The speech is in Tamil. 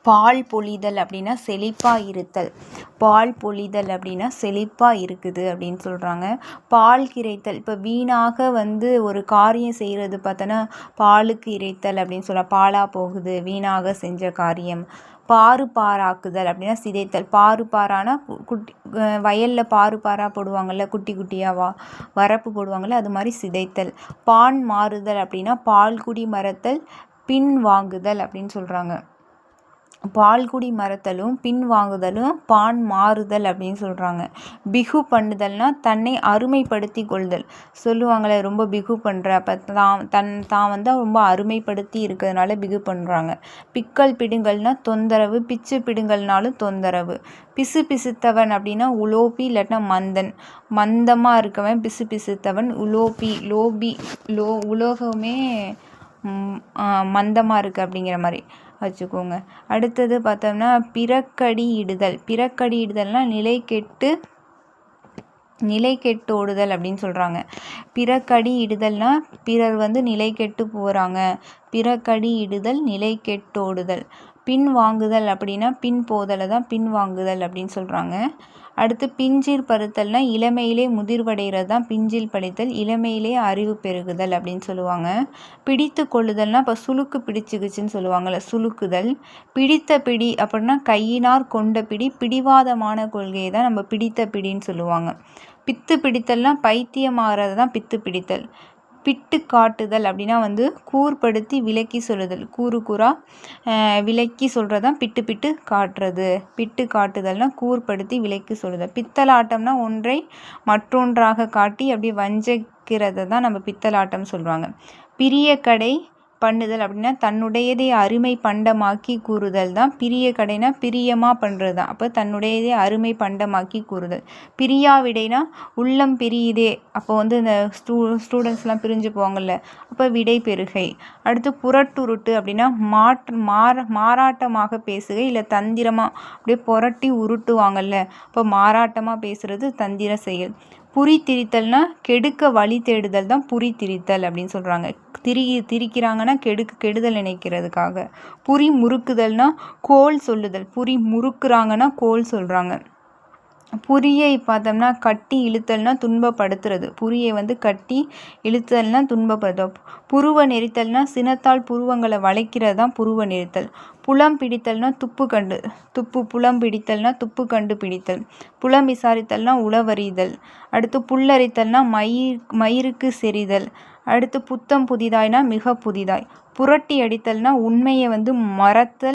பால் பொழிதல் அப்படின்னா செழிப்பாக இருத்தல். பால் பொழிதல் அப்படின்னா செழிப்பாக இருக்குது அப்படின்னு சொல்கிறாங்க. பால் கிரைத்தல், இப்போ வீணாக ஒரு காரியம் செய்கிறது பார்த்தோன்னா பாலுக்கு இறைத்தல் அப்படின்னு சொல்லலாம். பாலாக போகுது, வீணாக செஞ்ச காரியம். பாரு பாராக்குதல் அப்படின்னா சிதைத்தல். பாரு பாரானா குட்டி வயலில் பாரு பாரா போடுவாங்கள்ல, குட்டி குட்டியாக வரப்பு போடுவாங்கள்ல, அது மாதிரி சிதைத்தல். பான் மாறுதல் அப்படின்னா பால்குடி மறத்தல் பின் வாங்குதல் அப்படின்னு சொல்கிறாங்க. பால்குடி மறத்தலும் பின் வாங்குதலும் பான் மாறுதல் அப்படின்னு சொல்கிறாங்க. பிகு பண்ணுதல்னா தன்னை அருமைப்படுத்தி கொள்தல். சொல்லுவாங்களே, ரொம்ப பிகு பண்ணுற, அப்போ தான் ரொம்ப அருமைப்படுத்தி இருக்கிறதுனால பிகு பண்ணுறாங்க. பிக்கல் பிடுங்கல்னா தொந்தரவு, பிச்சு பிடுங்கல்னாலும் தொந்தரவு. பிசு பிசுத்தவன் அப்படின்னா உலோபி இல்லாட்டினா மந்தன். மந்தமாக இருக்கவன் பிசு பிசுத்தவன். உலோபி உலோகமே மந்தமாக இருக்குது அப்படிங்கிற மாதிரி வச்சுக்கோங்க. அடுத்தது பார்த்தோம்னா பிறக்கடி இடுதல். பிறக்கடி இடுதல்னா நிலை கெட்டோடுதல் அப்படின்னு சொல்கிறாங்க. பிறக்கடி இடுதல்னா பிறர் நிலை கெட்டு போகிறாங்க. பிறக்கடி இடுதல் நிலை கெட்டோடுதல். பின் வாங்குதல் அப்படின்னா பின் போதலை தான் பின் வாங்குதல் அப்படின்னு சொல்கிறாங்க. அடுத்து பிஞ்சில் பருத்தல்னா இளமையிலே முதிர்வடைகிறது தான் பிஞ்சில் படைத்தல். இளமையிலே அறிவு பெருகுதல் அப்படின்னு சொல்லுவாங்க. பிடித்து கொள்ளுதல்னா இப்போ சுளுக்கு பிடிச்சிக்குச்சுன்னு சொல்லுவாங்கள்ல, சுளுக்குதல். பிடித்த பிடி அப்படின்னா கையினார் கொண்ட பிடி. பிடிவாதமான கொள்கையை தான் நம்ம பிடித்த பிடின்னு சொல்லுவாங்க. பித்து பிடித்தல்னா பைத்தியமாகிறது தான் பித்து பிடித்தல். பிட்டு காட்டுதல் அப்படின்னா கூர்படுத்தி விளக்கி சொல்லுதல். விளக்கி சொல்கிறது தான் பிட்டு பிட்டு காட்டுறது. பிட்டு காட்டுதல்னா கூர்படுத்தி விளக்கி சொல்லுதல். பித்தலாட்டம்னா ஒன்றை மற்றொன்றாக காட்டி அப்படியே வஞ்சிக்கிறது தான் நம்ம பித்தலாட்டம் சொல்கிறாங்க. பிரிய கடை பண்ணுதல் அப்படின்னா தன்னுடையதை அருமை பண்டமாக்கி கூறுதல் தான். பிரிய கடைனா பிரியமாக பண்ணுறது தான். அப்போ தன்னுடையதை அருமை பண்டமாக்கி கூறுதல். பிரியா விடைனா உள்ளம் பிரியுதே, அப்போ இந்த ஸ்டூடெண்ட்ஸ்லாம் பிரிஞ்சு போவாங்கள்ல, அப்போ விடை பெறுகை. அடுத்து புரட்டுருட்டு அப்படின்னா மாறாட்டமாக பேசுகை, இல்லை தந்திரமாக அப்படியே புரட்டி உருட்டுவாங்கள்ல, அப்போ மாறாட்டமாக பேசுகிறது தந்திர செயல். புரி திரித்தல்னா கெடுக்க வழி தேடுதல் தான் புரி திரித்தல் அப்படின்னு சொல்கிறாங்க. திரிக்கிறாங்கன்னா கெடுதல் நினைக்கிறதுக்காக. புரி முறுக்குதல்னா கோல் சொல்லுதல். புரி முறுக்குறாங்கன்னா கோல் சொல்கிறாங்க. புரியை பார்த்தோம்னா கட்டி இழுத்தல்னா துன்பப்படுத்துறது. புரியை கட்டி இழுத்தல்னா துன்பப்படுத்தும். புருவ நெரித்தல்னா சினத்தால் புருவங்களை வளைக்கிறது தான் புருவ நெரித்தல். புலம் பிடித்தல்னா புலம் பிடித்தல்னா துப்பு கண்டு பிடித்தல். புலம் விசாரித்தல்னா உளவறிதல். அடுத்து புல்லரித்தல்னா மயிருக்கு செறிதல். அடுத்து புத்தம் புதிதாய்னா மிக புதிதாய். புரட்டி அடித்தல்னா உண்மையை மறத்தல்.